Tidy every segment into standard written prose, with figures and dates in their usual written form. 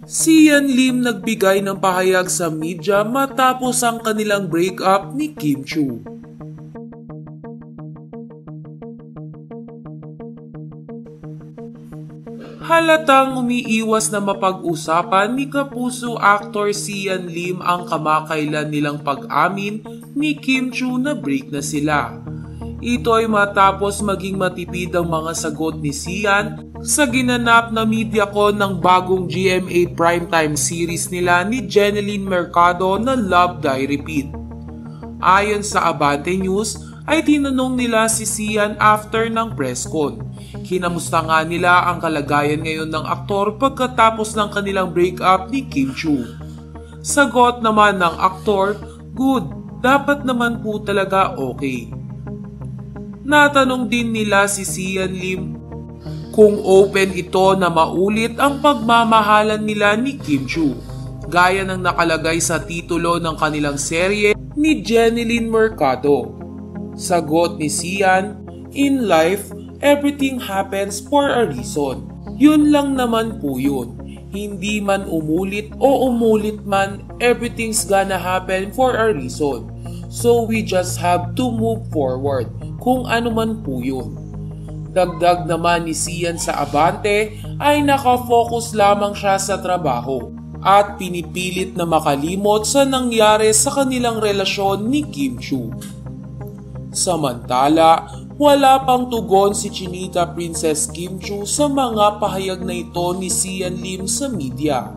Si Yan Lim nagbigay ng pahayag sa media matapos ang kanilang breakup ni Kim Chiu. Halatang umiiwas na mapag-usapan ni kapuso actor si Yan Lim ang kamakailan nilang pag-amin ni Kim Chiu na break na sila. Ito ay matapos maging matipid ang mga sagot ni Sian sa ginanap na MediaCon ng bagong GMA primetime series nila ni Jeneline Mercado na Love Die Repeat. Ayon sa Abante News ay tinanong nila si Sian after ng press con. Kinamusta nga nila ang kalagayan ngayon ng aktor pagkatapos ng kanilang breakup ni Kim Chiu. Sagot naman ng aktor, "Good, dapat naman po talaga okay." Natanong din nila si Sian Lim kung open ito na maulit ang pagmamahalan nila ni Kim Chiu, gaya ng nakalagay sa titulo ng kanilang serye ni Jeneline Mercado. Sagot ni Sian, "In life, everything happens for a reason. Yun lang naman po yun. Hindi man umulit o umulit man, everything's gonna happen for a reason. So we just have to move forward, kung ano man po yun." Dagdag naman ni Sian sa Abante ay nakafocus lamang siya sa trabaho at pinipilit na makalimot sa nangyari sa kanilang relasyon ni Kim Chiu. Samantala, wala pang tugon si Chinita Princess Kim Chiu sa mga pahayag na ito ni Sian Lim sa media.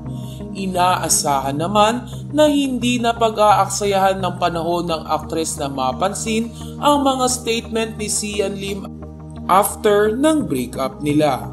Inaasahan naman na hindi na pag-aaksayahan ng panahon ng aktres na mapansin ang mga statement ni Sian Lim after ng breakup nila.